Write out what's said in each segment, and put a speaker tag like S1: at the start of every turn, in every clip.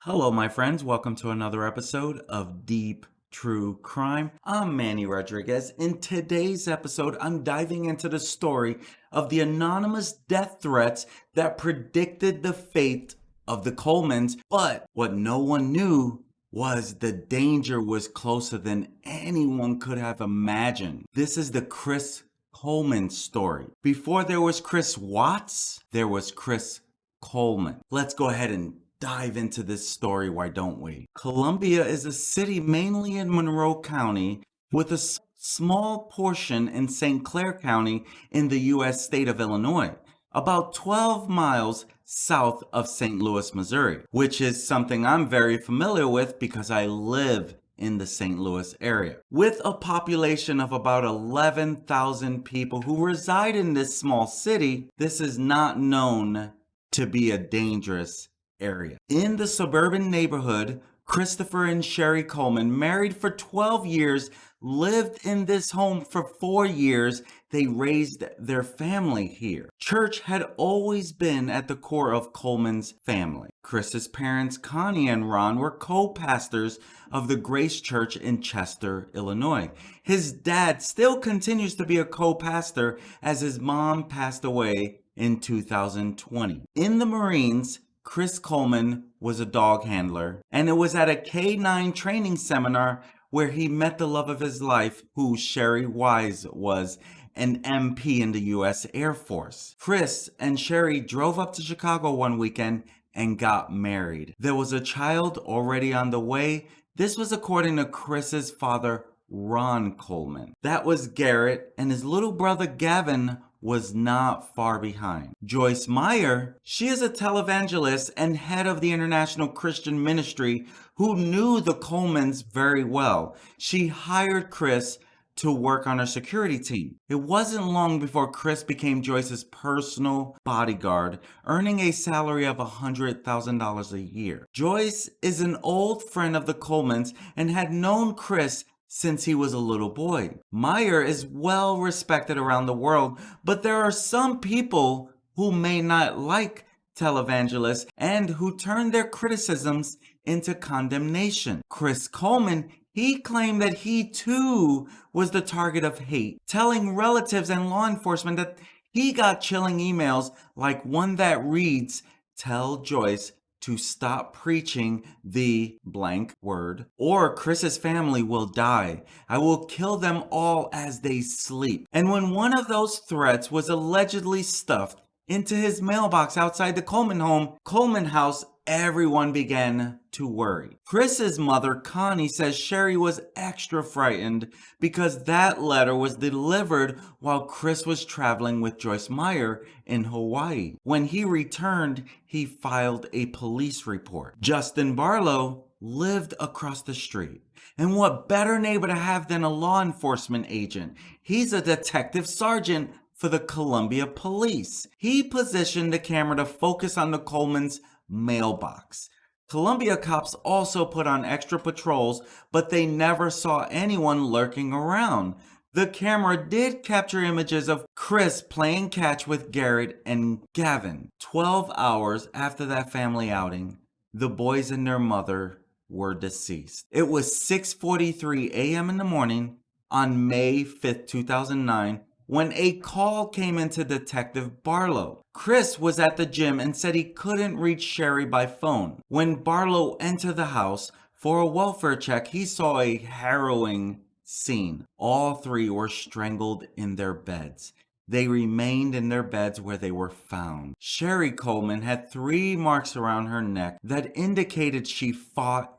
S1: Hello, my friends. Welcome to another episode of Deep True Crime. I'm Manny Rodriguez. In today's episode, I'm diving into the story of the anonymous death threats that predicted the fate of the Colemans. But what no one knew was the danger was closer than anyone could have imagined. This is the Chris Coleman story. Before there was Chris Watts, there was Chris Coleman. Let's go ahead and dive into this story, why don't we? Columbia is a city mainly in Monroe County with a small portion in St. Clair County in the U.S. state of Illinois, about 12 miles south of St. Louis, Missouri, which is something I'm very familiar with because I live in the St. Louis area. With a population of about 11,000 people who reside in this small city, this is not known to be a dangerous area. In the suburban neighborhood, Christopher and Sheri Coleman, married for 12 years, lived in this home for 4 years. They raised their family here. Church had always been at the core of Coleman's family. Chris's parents, Connie and Ron, were co-pastors of the Grace Church in Chester, Illinois. His dad still continues to be a co-pastor as his mom passed away in 2020. In the Marines, Chris Coleman was a dog handler, and it was at a K-9 training seminar where he met the love of his life, who Sheri Wise was, an MP in the U.S. Air Force. Chris and Sheri drove up to Chicago one weekend and got married. There was a child already on the way. This was according to Chris's father, Ron Coleman. That was Garett, and his little brother Gavin was not far behind. Joyce Meyer, she is a televangelist and head of the International Christian Ministry who knew the Colemans very well. She hired Chris to work on her security team. It wasn't long before Chris became Joyce's personal bodyguard, earning a salary of $100,000 a year. Joyce is an old friend of the Colemans and had known Chris since he was a little boy. Meyer is well respected around the world, but there are some people who may not like televangelists and who turn their criticisms into condemnation. Chris Coleman, he claimed that he too was the target of hate, telling relatives and law enforcement that he got chilling emails like one that reads, "Tell Joyce to stop preaching the blank word, or Chris's family will die. I will kill them all as they sleep." And when one of those threats was allegedly stuffed into his mailbox outside the Coleman house, everyone began to worry. Chris's mother, Connie, says Sheri was extra frightened because that letter was delivered while Chris was traveling with Joyce Meyer in Hawaii. When he returned, he filed a police report. Justin Barlow lived across the street. And what better neighbor to have than a law enforcement agent? He's a detective sergeant for the Columbia Police. He positioned the camera to focus on the Colemans' mailbox. Columbia cops also put on extra patrols, but they never saw anyone lurking around. The camera did capture images of Chris playing catch with Garett and Gavin. 12 hours after that family outing, the boys and their mother were deceased. It was 6:43 a.m. in the morning on May 5th, 2009, when a call came into Detective Barlow. Chris was at the gym and said he couldn't reach Sheri by phone. When Barlow entered the house for a welfare check, he saw a harrowing scene. All three were strangled in their beds. They remained in their beds where they were found. Sheri Coleman had 3 marks around her neck that indicated she fought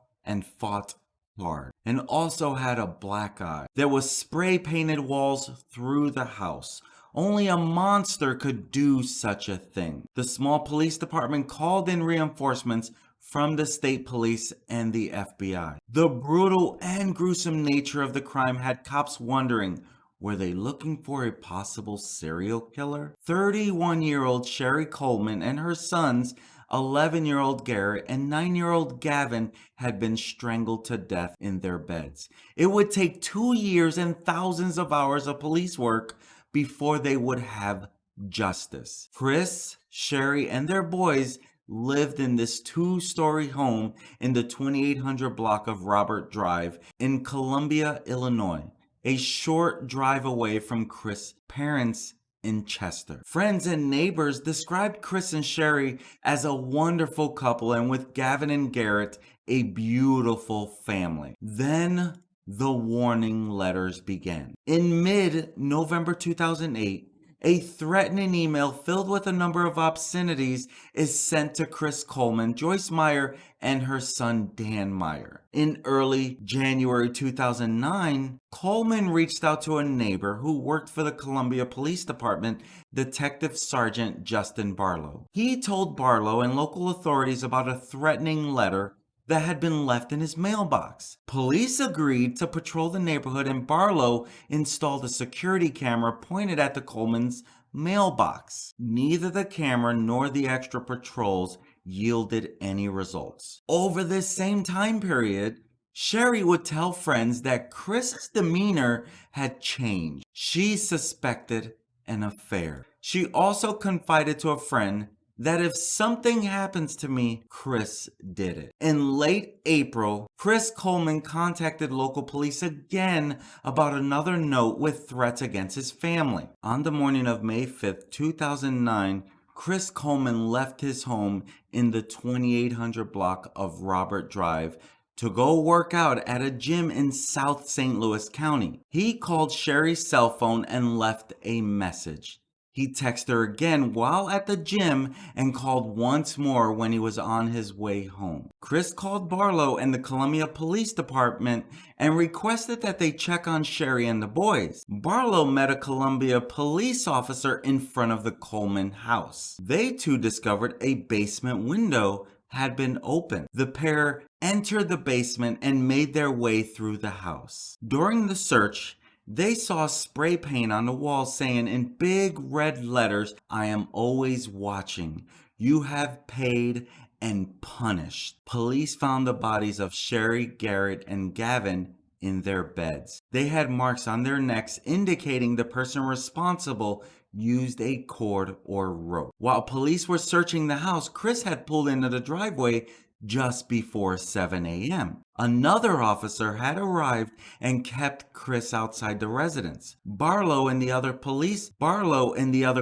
S1: hard, and also had a black eye. There was spray painted walls through the house. Only a monster could do such a thing. The small police department called in reinforcements from the state police and the FBI. The brutal and gruesome nature of the crime had cops wondering, were they looking for a possible serial killer? 31-year-old Sheri Coleman and her sons, 11-year-old Garett and 9-year-old Gavin, had been strangled to death in their beds. It would take 2 years and thousands of hours of police work before they would have justice. Chris, Sheri, and their boys lived in this 2-story home in the 2800 block of Robert Drive in Columbia, Illinois, a short drive away from Chris' parents in Chester. Friends and neighbors described Chris and Sheri as a wonderful couple, and with Gavin and Garett, a beautiful family. Then the warning letters began. In mid-November 2008, a threatening email filled with a number of obscenities is sent to Chris Coleman, Joyce Meyer, and her son Dan Meyer. In early January 2009, Coleman reached out to a neighbor who worked for the Columbia Police Department, Detective Sergeant Justin Barlow. He told Barlow and local authorities about a threatening letter that had been left in his mailbox. Police agreed to patrol the neighborhood, and Barlow installed a security camera pointed at the Coleman's mailbox. Neither the camera nor the extra patrols yielded any results. Over this same time period, Sheri would tell friends that Chris's demeanor had changed. She suspected an affair. She also confided to a friend that if something happens to me, Chris did it. In late April, Chris Coleman contacted local police again about another note with threats against his family. On the morning of May 5th, 2009, Chris Coleman left his home in the 2800 block of Robert Drive to go work out at a gym in South St. Louis County. He called Sheri's cell phone and left a message. He texted her again while at the gym and called once more when he was on his way home. Chris called Barlow and the Columbia Police Department and requested that they check on Sheri and the boys. Barlow met a Columbia police officer in front of the Coleman house. They too discovered a basement window had been opened. The pair entered the basement and made their way through the house. During the search, they saw spray paint on the wall saying in big red letters, "I am always watching. You have paid and punished." Police found the bodies of Sheri, Garett, and Gavin in their beds. They had marks on their necks indicating the person responsible used a cord or rope. While police were searching the house, Chris had pulled into the driveway just before 7 a.m. Another officer had arrived and kept Chris outside the residence. Barlow and the other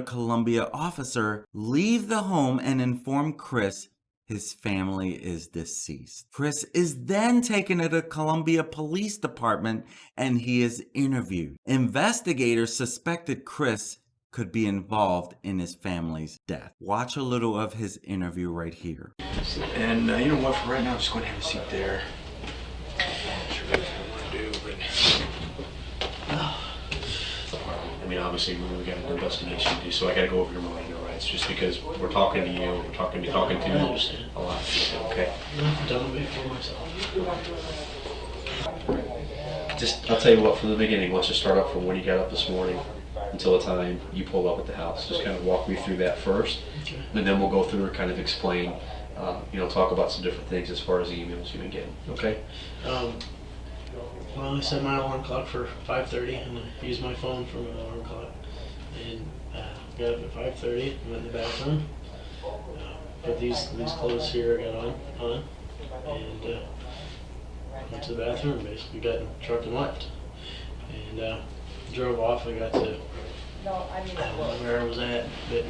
S1: Columbia officer leave the home and inform Chris his family is deceased. Chris is then taken to the Columbia Police Department and he is interviewed. Investigators suspected Chris could be involved in his family's death. Watch a little of his interview right here.
S2: And you know what, for right now, I'm just going to have a seat there. I'm sure that's what I want to do, but... I mean, obviously, we got an investigation to do, so I got to go over your mind, all right? It's just because we're talking to you, we're talking to a lot of people, okay?
S3: I've done it before myself.
S2: I'll tell you what, from the beginning, let's just start off from when you got up this morning until the time you pull up at the house. Just kind of walk me through that first,
S3: Okay.
S2: and then we'll go through and kind of explain, talk about some different things as far as the emails you've been getting, okay?
S3: Well, I set my alarm clock for 5:30, and I used my phone for my alarm clock. And got up at 5:30, went in the bathroom, put these clothes here I got on, and went to the bathroom, basically got in the truck and left. And drove off. I got to, I don't know where I was at, but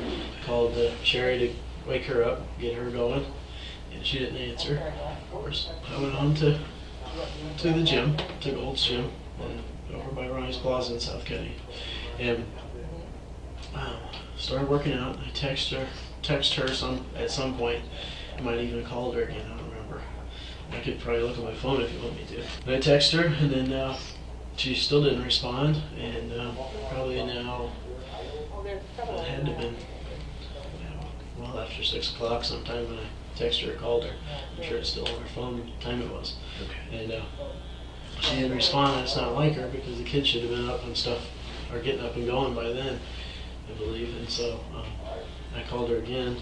S3: called Sheri to wake her up, get her going, and she didn't answer, of course. I went on to the gym, to Gold's Gym, over by Ronnie's Plaza in South County, and started working out. I text her at some point. I might even called her again, I don't remember. I could probably look at my phone if you want me to. And I text her, and then she still didn't respond, and probably now, it had to have been well after 6 o'clock sometime when I texted her or called her. I'm sure it's still on her phone what time it was.
S2: Okay.
S3: And she didn't respond, and it's not like her because the kids should have been up and stuff, or getting up and going by then, I believe. And so I called her again.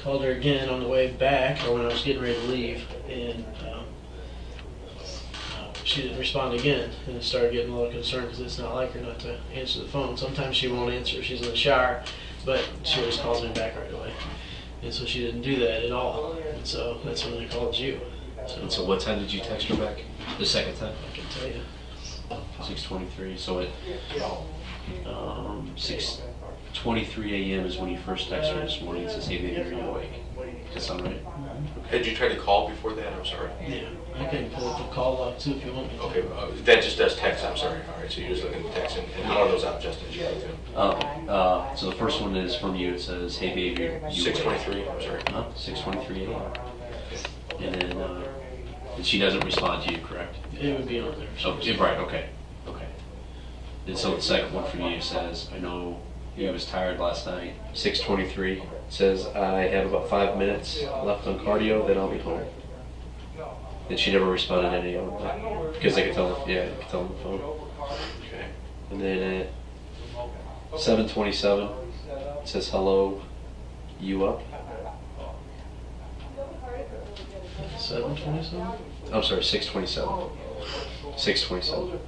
S3: On the way back, or when I was getting ready to leave, and she didn't respond again, and I started getting a little concerned because it's not like her not to answer the phone. Sometimes she won't answer if she's in the shower, but she always calls me back right away. And so she didn't do that at all. And so that's when I called you.
S2: And so what time did you text her back? The second time?
S3: I can tell you.
S2: 6:23. So at 6:23 a.m. is when you first texted her this morning and says, hey baby, are you awake? Does that sound right?
S4: Had you tried to call before that? I'm sorry.
S3: Yeah, I can pull up the call log too if you want me to.
S4: Okay, that just does text. I'm sorry. All right, so you're just looking at text, and how are those out, Justin?
S2: So the first one is from you. It says, hey baby, you awake?
S4: 6:23. I'm sorry.
S2: 6:23 a.m. And then and she doesn't respond to you, correct?
S3: It would be on there.
S2: Oh, yeah, right, okay. And so the second one from you says, I know you was tired last night. 6:23 says, I have about 5 minutes left on cardio, then I'll be home. And she never responded to any of them, because I could tell, I could tell on the phone.
S4: Okay.
S2: And then at 7:27, it says, hello, you up?
S3: 7:27.
S2: I'm sorry, 6:27. 6:27.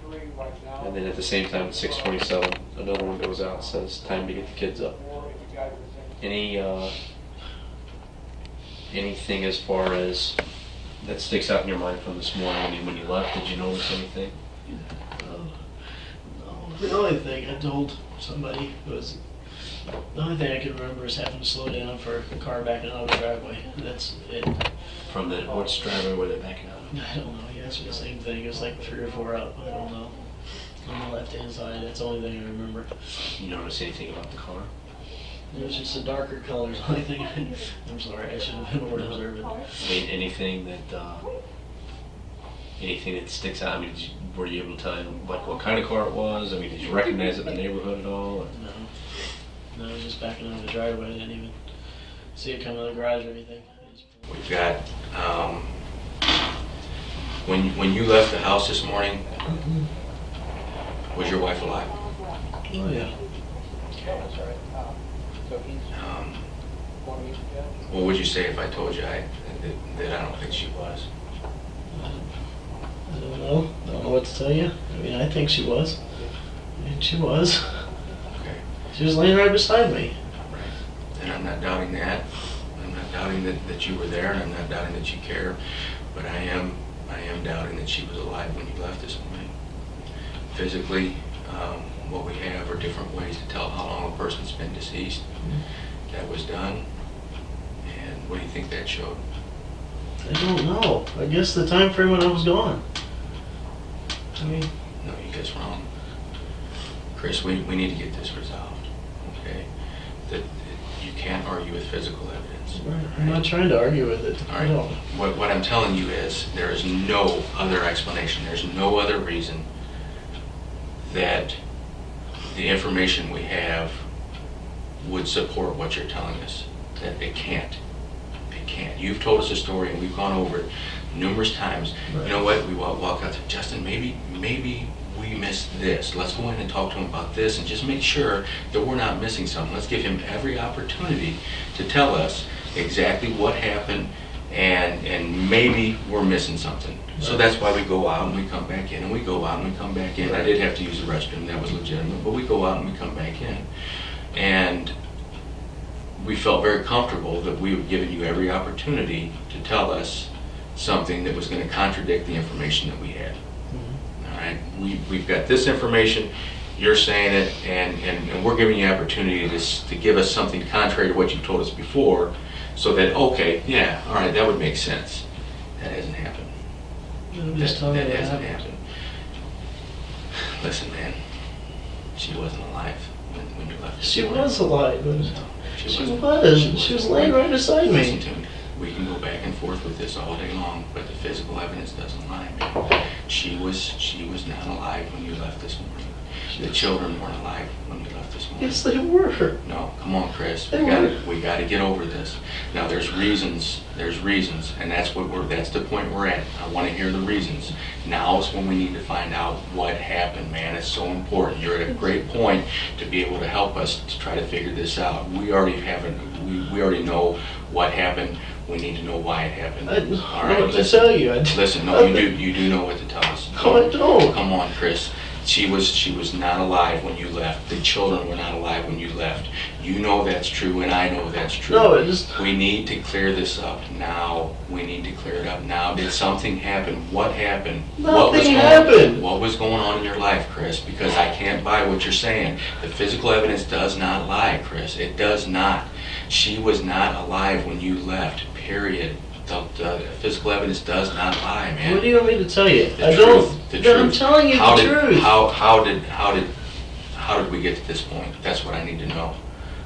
S2: And then at the same time, at 6:27, another one goes out and says, time to get the kids up. Anything as far as that sticks out in your mind from this morning? I mean, when you left, did you notice anything?
S3: No. The only thing I told somebody was, the only thing I can remember is having to slow down for a car backing out of the driveway. That's it.
S2: From the, which driveway were they backing out?
S3: I don't know. He asked me the same thing. It was like 3 or 4 up. I don't know. On the left-hand side. That's the only thing I remember.
S2: You notice anything about the car?
S3: It was just a darker color. The only thing I'm sorry. I should have been more observant.
S2: I mean, anything that sticks out? I mean, were you able to tell him like what kind of car it was? I mean, did you recognize it in the neighborhood at all? Or?
S3: No, it was just backing out of the driveway. I didn't even see it come out of the garage or anything.
S4: We've got when you left the house this morning, was your wife alive?
S3: Oh yeah.
S4: What would you say if I told you that I don't think she was?
S3: I don't know. I don't know what to tell you. I mean, I think she was. I mean, she was.
S4: Okay.
S3: She was laying right beside me.
S4: Right. And I'm not doubting that. I'm not doubting that you were there, and I'm not doubting that you care. But I am doubting that she was alive when you left this morning. Physically, what we have are different ways to tell how long a person's been deceased. That was done. And what do you think that showed?
S3: I don't know. I guess the time frame when I was gone. I mean,
S4: No, you guys wrong. Chris, we need to get this resolved, okay? That you can't argue with physical evidence.
S3: I'm not trying to argue with it.
S4: All
S3: I
S4: right.
S3: don't.
S4: What I'm telling you is there is no other explanation. There's no other reason that the information we have would support what you're telling us. That it can't. It can't. You've told us a story and we've gone over it numerous times.
S3: Right.
S4: You know what? We walk out to Justin, maybe we missed this. Let's go in and talk to him about this and just make sure that we're not missing something. Let's give him every opportunity to tell us exactly what happened and maybe we're missing something. So that's why we go out and we come back in and we go out and we come back in. I did have to use the restroom, that was legitimate, but we go out and we come back in. And we felt very comfortable that we had given you every opportunity to tell us something that was going to contradict the information that we had. All right, we've got this information, you're saying it, and we're giving you opportunity to give us something contrary to what you told us before, so that, okay, yeah, all right, that would make sense. That hasn't happened.
S3: I'm just telling you
S4: That
S3: what
S4: hasn't
S3: happened.
S4: happened. Listen, man, she wasn't alive when you left.
S3: She was alive.
S4: No,
S3: She
S4: wasn't.
S3: was. She was laying right beside
S4: Listen
S3: me.
S4: to me. We can go back and forth with this all day long, but the physical evidence doesn't lie, man. She was not alive when you left this morning. The children weren't alive when you left this morning.
S3: Yes, they were.
S4: No, come on, Chris.
S3: They
S4: We gotta get over this. Now there's reasons, and that's the point we're at. I wanna hear the reasons. Now is when we need to find out what happened, man. It's so important. You're at a great point to be able to help us to try to figure this out. We already know what happened. We need to know why it happened.
S3: I don't
S4: All
S3: know
S4: right,
S3: what to tell you.
S4: listen, no, you do know what to tell us.
S3: No, I don't.
S4: Come on, Chris. She was not alive when you left. The children were not alive when you left. You know that's true, and I know that's true.
S3: No, it just...
S4: We need to clear this up now. We need to clear it up now. Did something happen? What happened?
S3: Nothing happened.
S4: What was going on in your life, Chris? Because I can't buy what you're saying. The physical evidence does not lie, Chris. It does not. She was not alive when you left, period. The physical evidence does not lie, man.
S3: What do you want me to tell you?
S4: The truth.
S3: I'm telling you the truth.
S4: How did we get to this point? That's what I need to know.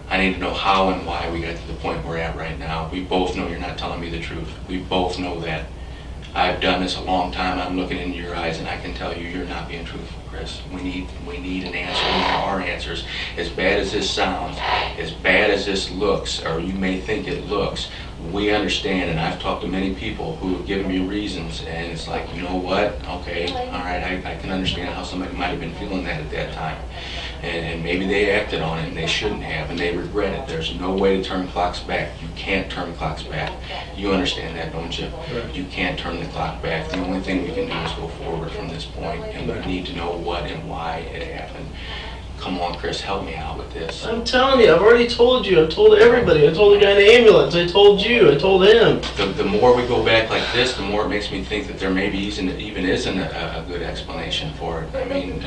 S4: I need to know how and why we got to the point we're at right now. We both know you're not telling me the truth. We both know that. I've done this a long time. I'm looking into your eyes, and I can tell you you're not being truthful, Chris. We need an answer. And there are answers. As bad as this sounds, as bad as this looks, or you may think it looks, we understand, and I've talked to many people who have given me reasons, and it's like, you know what, okay, all right, I can understand how somebody might have been feeling that at that time. And maybe they acted on it and they shouldn't have, and they regret it. There's no way to turn clocks back. You can't turn clocks back. You understand that, don't you?
S3: Right.
S4: You can't turn the clock back. The only thing we can do is go forward from this point, and we need to know what and why it happened. Come on, Chris, help me out with this.
S3: I'm telling you, I've already told you. I've told everybody. I told the guy in the ambulance. I told you. I told him.
S4: The more we go back like this, the more it makes me think that there maybe even isn't a good explanation for it. I mean,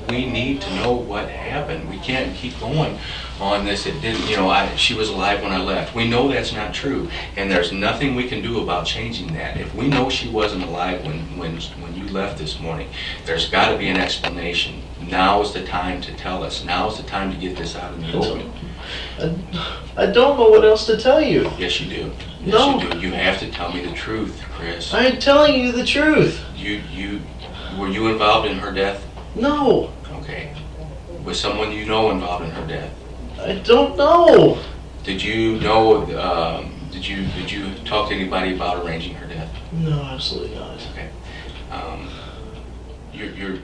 S4: we need to know what happened. We can't keep going on this. It didn't, she was alive when I left. We know that's not true, and there's nothing we can do about changing that. If we know she wasn't alive when you left this morning, there's got to be an explanation. Now is the time to tell us. Now is the time to get this out in the open.
S3: I don't know what else to tell you.
S4: Yes, you do. Yes,
S3: No.
S4: you do. You have to tell me the truth, Chris.
S3: I'm telling you the truth.
S4: Were you involved in her death?
S3: No.
S4: Okay. Was someone you know involved in her death?
S3: I don't know.
S4: Did you know? Did you talk to anybody about arranging her death?
S3: No, absolutely not.
S4: Okay. You're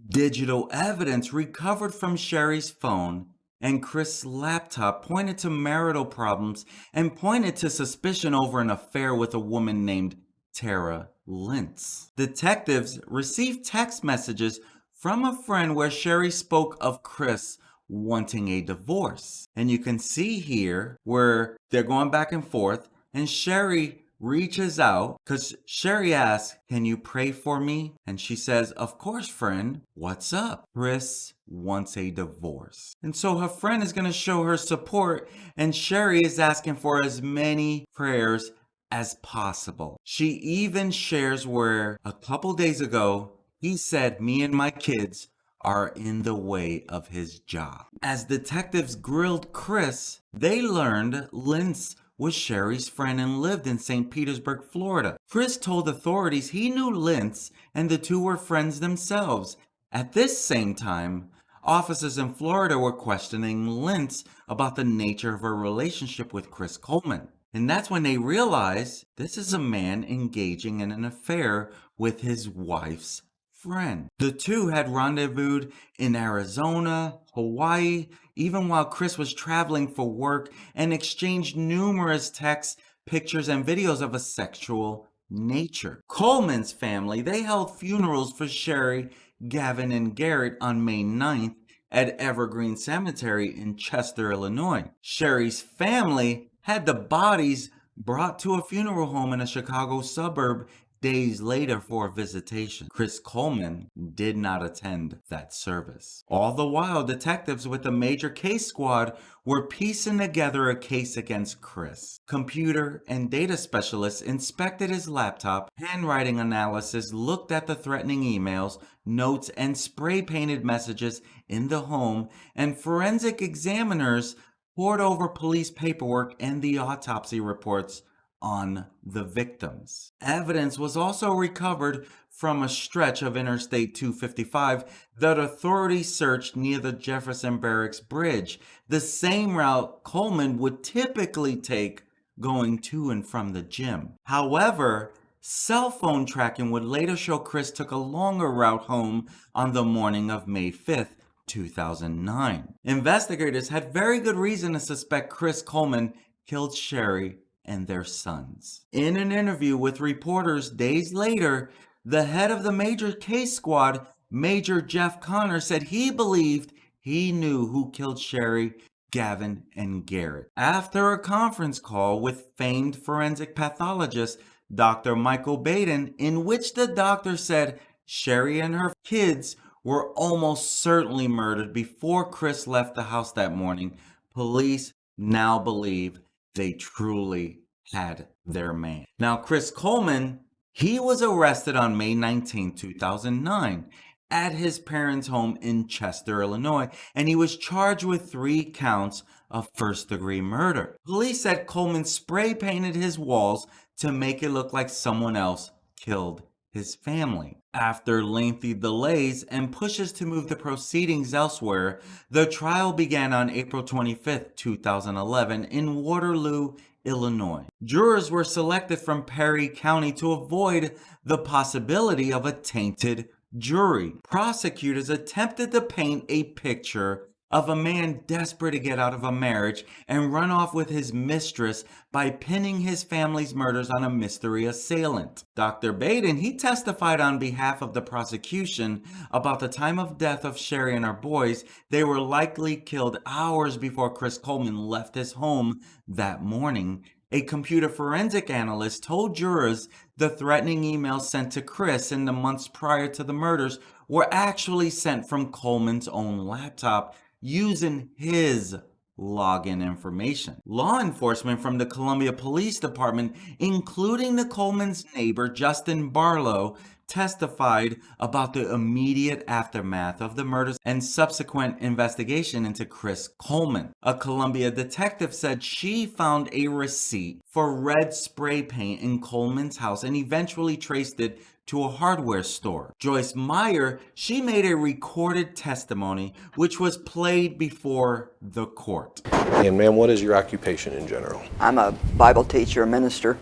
S1: Digital evidence recovered from Sheri's phone and Chris' laptop pointed to marital problems and pointed to suspicion over an affair with a woman named Tara Lentz. Detectives received text messages from a friend where Sheri spoke of Chris wanting a divorce. And you can see here where they're going back and forth, and Sheri reaches out because Sheri asks, "Can you pray for me?" And she says, "Of course, friend. What's up?" Chris wants a divorce. And so her friend is going to show her support, and Sheri is asking for as many prayers as possible. She even shares where a couple days ago he said, "Me and my kids are in the way of his job." As detectives grilled Chris, they learned Lentz was Sheri's friend and lived in St. Petersburg, Florida. Chris told authorities he knew Lentz and the two were friends themselves. At this same time, officers in Florida were questioning Lentz about the nature of her relationship with Chris Coleman. And that's when they realized this is a man engaging in an affair with his wife's friend. The two had rendezvoused in Arizona, Hawaii, even while Chris was traveling for work, and exchanged numerous texts, pictures, and videos of a sexual nature. Coleman's family, they held funerals for Sheri, Gavin, and Garett on May 9th at Evergreen Cemetery in Chester, Illinois. Sheri's family had the bodies brought to a funeral home in a Chicago suburb days later for a visitation. Chris Coleman did not attend that service. All the while, detectives with the major case squad were piecing together a case against Chris. Computer and data specialists inspected his laptop, handwriting analysis looked at the threatening emails, notes, and spray-painted messages in the home, and forensic examiners pored over police paperwork and the autopsy reports on the victims. Evidence was also recovered from a stretch of Interstate 255 that authorities searched near the Jefferson Barracks Bridge, the same route Coleman would typically take going to and from the gym. However, cell phone tracking would later show Chris took a longer route home on the morning of May 5th, 2009. Investigators had very good reason to suspect Chris Coleman killed Sheri and their sons. In an interview with reporters days later, The head of the major case squad, Major Jeff Connor, said he believed he knew who killed Sheri, Gavin, and Garett. After a conference call with famed forensic pathologist Dr. Michael Baden, in which the doctor said Sheri and her kids were almost certainly murdered before Chris left the house that morning, police now believe they truly had their man. Now, Chris Coleman, he was arrested on May 19, 2009 at his parents' home in Chester, Illinois, and he was charged with 3 counts of first-degree murder. Police said Coleman spray painted his walls to make it look like someone else killed his family. After lengthy delays and pushes to move the proceedings elsewhere, the trial began on April 25, 2011 in Waterloo, Illinois. Jurors were selected from Perry County to avoid the possibility of a tainted jury. Prosecutors attempted to paint a picture of a man desperate to get out of a marriage and run off with his mistress by pinning his family's murders on a mystery assailant. Dr. Baden, he testified on behalf of the prosecution about the time of death of Sheri and her boys. They were likely killed hours before Chris Coleman left his home that morning. A computer forensic analyst told jurors the threatening emails sent to Chris in the months prior to the murders were actually sent from Coleman's own laptop using his login information. Law enforcement from the Columbia Police Department, including the Coleman's neighbor Justin Barlow, testified about the immediate aftermath of the murders and subsequent investigation into Chris Coleman. A Columbia detective said she found a receipt for red spray paint in Coleman's house and eventually traced it to a hardware store. Joyce Meyer, she made a recorded testimony which was played before the court.
S5: And ma'am, what is your occupation in general?
S6: I'm a Bible teacher, a minister.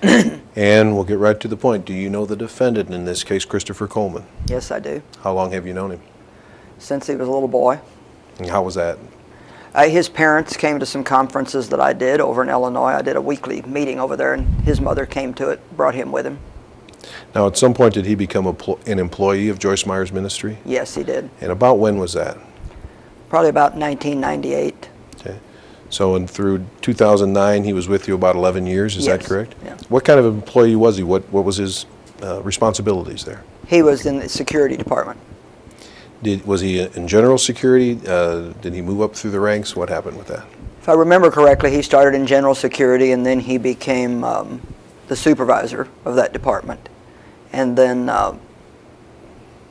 S5: And we'll get right to the point. Do you know the defendant in this case, Christopher Coleman?
S6: Yes, I do.
S5: How long have you known him?
S6: Since he was a little boy.
S5: And how was that?
S6: His parents came to some conferences that I did over in Illinois. I did a weekly meeting over there, and his mother came to it, brought him with him.
S5: Now, at some point, did he become an employee of Joyce Meyer's ministry?
S6: Yes, he did.
S5: And about when was that?
S6: Probably about 1998.
S5: Okay. So, and through 2009, he was with you about 11 years, is that
S6: Yes.
S5: correct?
S6: Yeah.
S5: What kind of employee was he? What was his responsibilities there?
S6: He was in the security department.
S5: Was he in general security? Did he move up through the ranks? What happened with that?
S6: If I remember correctly, he started in general security, and then he became the supervisor of that department. And then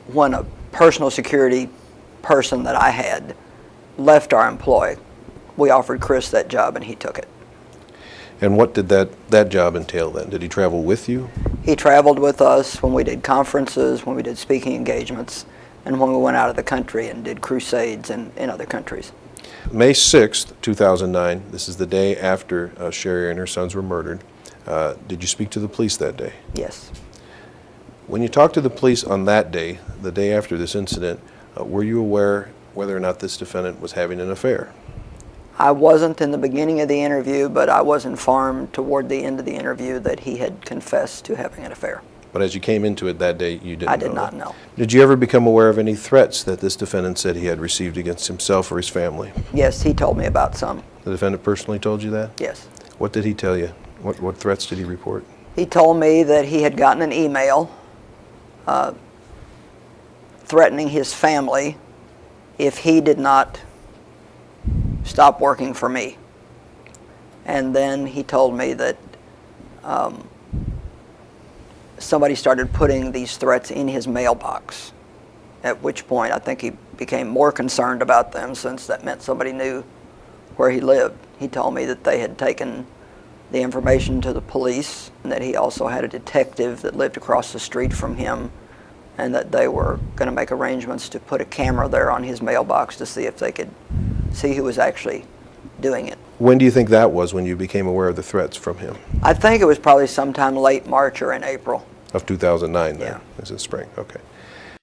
S6: when a personal security person that I had left our employ, we offered Chris that job, and he took it.
S5: And what did that job entail then? Did he travel with you?
S6: He traveled with us when we did conferences, when we did speaking engagements, and when we went out of the country and did crusades in other countries.
S5: May 6th, 2009, this is the day after Sheri and her sons were murdered. Did you speak to the police that day?
S6: Yes.
S5: When you talked to the police on that day, the day after this incident, were you aware whether or not this defendant was having an affair?
S6: I wasn't in the beginning of the interview, but I was informed toward the end of the interview that he had confessed to having an affair.
S5: But as you came into it that day, you didn't know?
S6: I did not know.
S5: Did you ever become aware of any threats that this defendant said he had received against himself or his family?
S6: Yes, he told me about some.
S5: The defendant personally told you that?
S6: Yes.
S5: What did he tell you? What threats did he report?
S6: He told me that he had gotten an email threatening his family if he did not stop working for me. And then he told me that somebody started putting these threats in his mailbox, at which point I think he became more concerned about them, since that meant somebody knew where he lived. He told me that they had taken the information to the police, and that he also had a detective that lived across the street from him, and that they were going to make arrangements to put a camera there on his mailbox to see if they could see who was actually doing it.
S5: When do you think that was, when you became aware of the threats from him?
S6: I think it was probably sometime late March or in April.
S5: Of 2009 then?
S6: Yeah.
S5: This is spring, okay.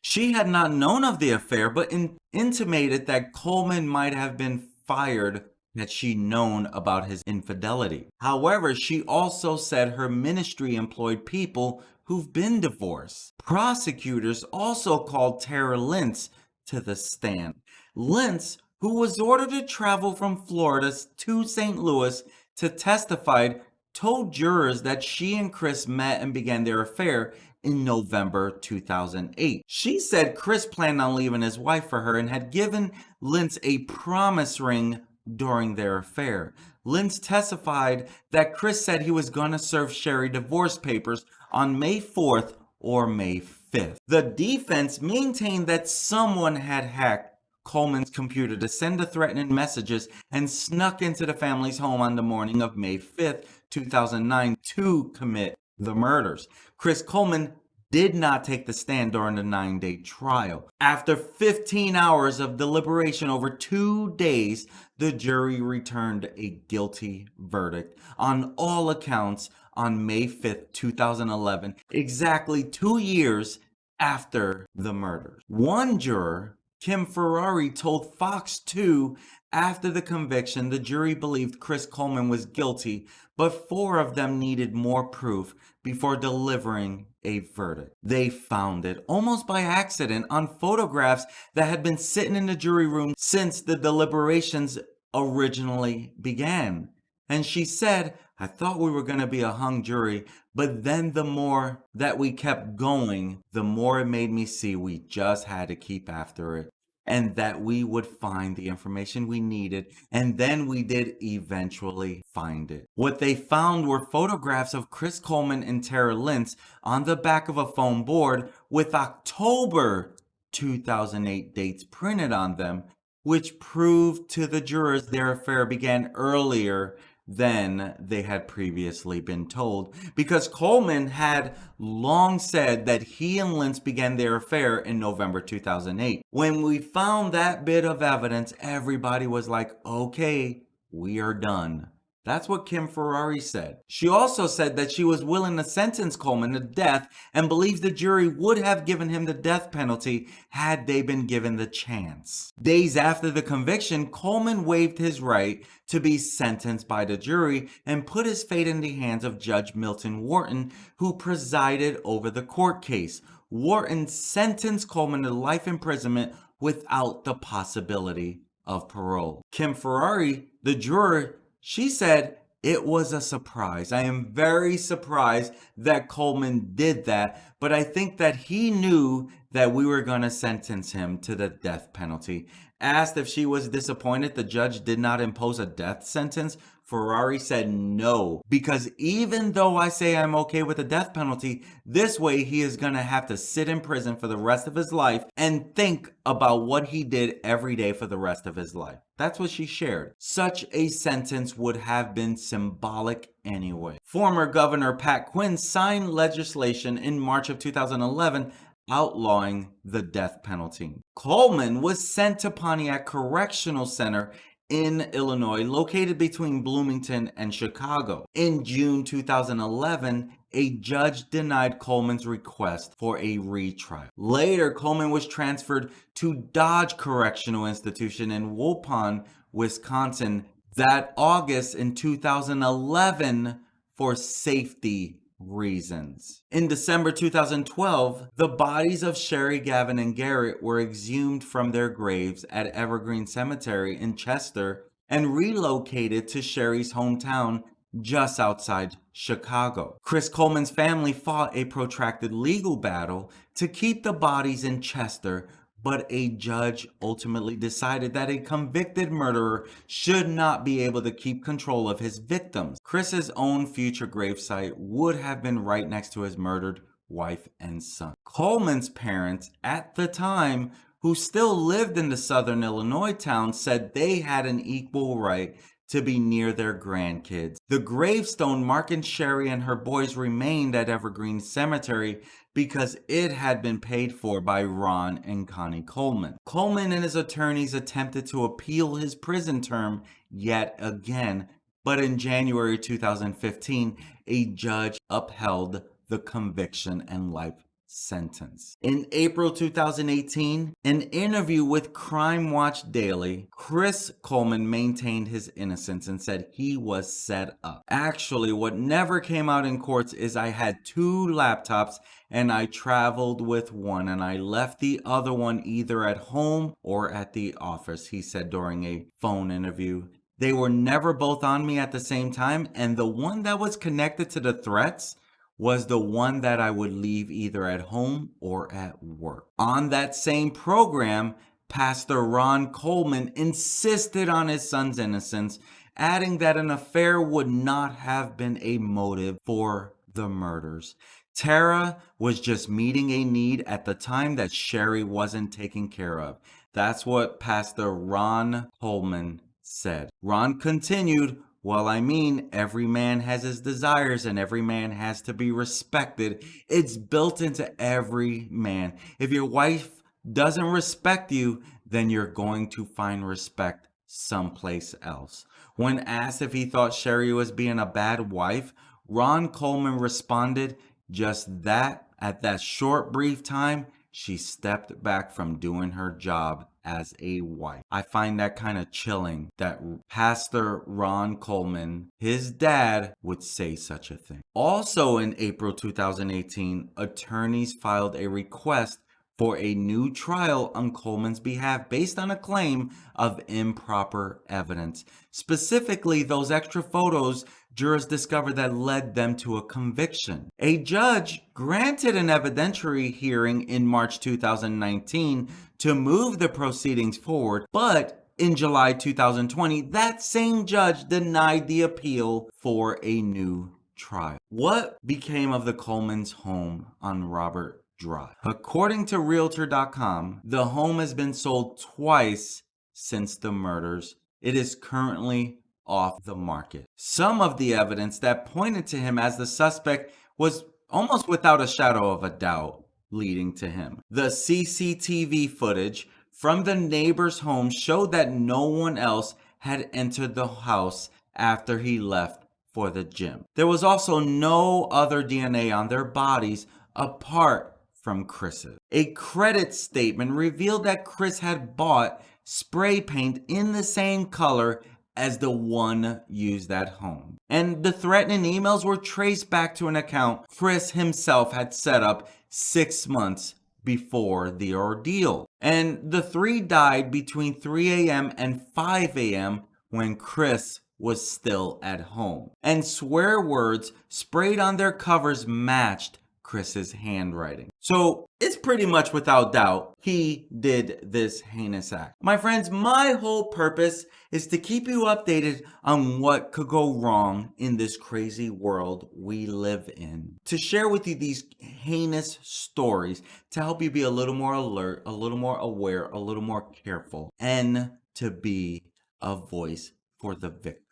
S1: She had not known of the affair, but intimated that Coleman might have been fired had she known about his infidelity. However, she also said her ministry employed people who've been divorced. Prosecutors also called Tara Lentz to the stand. Lentz, who was ordered to travel from Florida to St. Louis to testify, told jurors that she and Chris met and began their affair in November 2008. She said Chris planned on leaving his wife for her and had given Lentz a promise ring during their affair. Lentz testified that Chris said he was going to serve Sheri divorce papers on May 4th or May 5th. The defense maintained that someone had hacked Coleman's computer to send the threatening messages and snuck into the family's home on the morning of May 5th, 2009 to commit the murders. Chris Coleman did not take the stand during the 9-day trial. After 15 hours of deliberation over 2 days, the jury returned a guilty verdict on all accounts on May 5th, 2011, exactly 2 years after the murders. One juror, Kim Ferrari, told Fox 2 after the conviction the jury believed Chris Coleman was guilty, but 4 of them needed more proof before delivering a verdict. They found it almost by accident on photographs that had been sitting in the jury room since the deliberations originally began. And she said, "I thought we were going to be a hung jury, but then the more that we kept going, the more it made me see we just had to keep after it, and that we would find the information we needed, and then we did eventually find it." What they found were photographs of Chris Coleman and Tara Lentz on the back of a foam board with October 2008 dates printed on them, which proved to the jurors their affair began earlier than they had previously been told, because Coleman had long said that he and Lentz began their affair in November 2008. When we found that bit of evidence, everybody was like, okay, we are done. That's what Kim Ferrari said. She also said that she was willing to sentence Coleman to death and believes the jury would have given him the death penalty had they been given the chance. Days after the conviction, Coleman waived his right to be sentenced by the jury and put his fate in the hands of Judge Milton Wharton, who presided over the court case. Wharton sentenced Coleman to life imprisonment without the possibility of parole. Kim Ferrari, the juror, she said, "It was a surprise. I am very surprised that Coleman did that, but I think that he knew that we were going to sentence him to the death penalty." Asked if she was disappointed the judge did not impose a death sentence, Ferrari said no, because even though I say I'm okay with the death penalty, this way he is going to have to sit in prison for the rest of his life and think about what he did every day for the rest of his life. That's what she shared. Such a sentence would have been symbolic anyway. Former Governor Pat Quinn signed legislation in March of 2011 outlawing the death penalty. Coleman was sent to Pontiac Correctional Center in Illinois, located between Bloomington and Chicago. In June 2011, a judge denied Coleman's request for a retrial. Later, Coleman was transferred to Dodge Correctional Institution in Waupun, Wisconsin, that August in 2011 for safety reasons. In December 2012, the bodies of Sheri, Gavin, and Garett were exhumed from their graves at Evergreen Cemetery in Chester and relocated to Sheri's hometown just outside Chicago. Chris Coleman's family fought a protracted legal battle to keep the bodies in Chester, but a judge ultimately decided that a convicted murderer should not be able to keep control of his victims. Chris's own future gravesite would have been right next to his murdered wife and son. Coleman's parents at the time, who still lived in the southern Illinois town, said they had an equal right to be near their grandkids. The gravestone marking Sheri and her boys remained at Evergreen Cemetery because it had been paid for by Ron and Connie Coleman. Coleman and his attorneys attempted to appeal his prison term yet again, but in January 2015, a judge upheld the conviction and life sentence. In April 2018, an interview with Crime Watch Daily, Chris Coleman maintained his innocence and said he was set up. Actually, what never came out in courts is I had 2 laptops and I traveled with one and I left the other one either at home or at the office, he said during a phone interview. They were never both on me at the same time, and the one that was connected to the threats was the one that I would leave either at home or at work. On that same program, Pastor Ron Coleman insisted on his son's innocence, adding that an affair would not have been a motive for the murders. Tara was just meeting a need at the time that Sheri wasn't taken care of. That's what Pastor Ron Coleman said. Ron continued, well, I mean, every man has his desires and every man has to be respected. It's built into every man. If your wife doesn't respect you, then you're going to find respect someplace else. When asked if he thought Sheri was being a bad wife, Ron Coleman responded, just that, at that short brief time, she stepped back from doing her job as a wife. I find that kind of chilling that Pastor Ron Coleman, his dad, would say such a thing. Also in April 2018, attorneys filed a request for a new trial on Coleman's behalf based on a claim of improper evidence. Specifically, those extra photos jurors discovered that led them to a conviction. A judge granted an evidentiary hearing in March 2019 to move the proceedings forward, but in July 2020, that same judge denied the appeal for a new trial. What became of the Coleman's home on Robert Drive? According to Realtor.com, the home has been sold twice since the murders. It is currently off the market. Some of the evidence that pointed to him as the suspect was almost without a shadow of a doubt leading to him. The CCTV footage from the neighbor's home showed that no one else had entered the house after he left for the gym. There was also no other DNA on their bodies apart from Chris's. A credit statement revealed that Chris had bought spray paint in the same color as the one used at home. And the threatening emails were traced back to an account Chris himself had set up 6 months before the ordeal. And the 3 died between 3 a.m. and 5 a.m. when Chris was still at home. And swear words sprayed on their covers matched Chris's handwriting. So it's pretty much without doubt he did this heinous act. My friends, my whole purpose is to keep you updated on what could go wrong in this crazy world we live in. To share with you these heinous stories to help you be a little more alert, a little more aware, a little more careful, and to be a voice for the victims.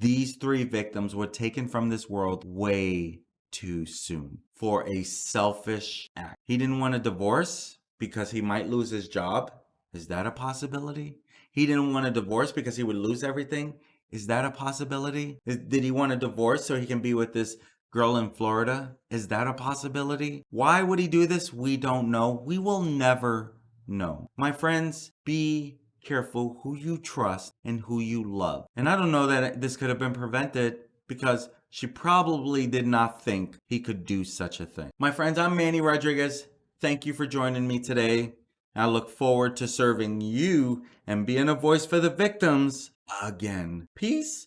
S1: These 3 victims were taken from this world way too soon for a selfish act. He didn't want a divorce because he might lose his job. Is that a possibility? He didn't want a divorce because he would lose everything. Is that a possibility? Did he want a divorce so he can be with this girl in Florida? Is that a possibility? Why would he do this? We don't know. We will never know. My friends, be careful who you trust and who you love. And I don't know that this could have been prevented because she probably did not think he could do such a thing. My friends, I'm Manny Rodriguez. Thank you for joining me today. I look forward to serving you and being a voice for the victims again. Peace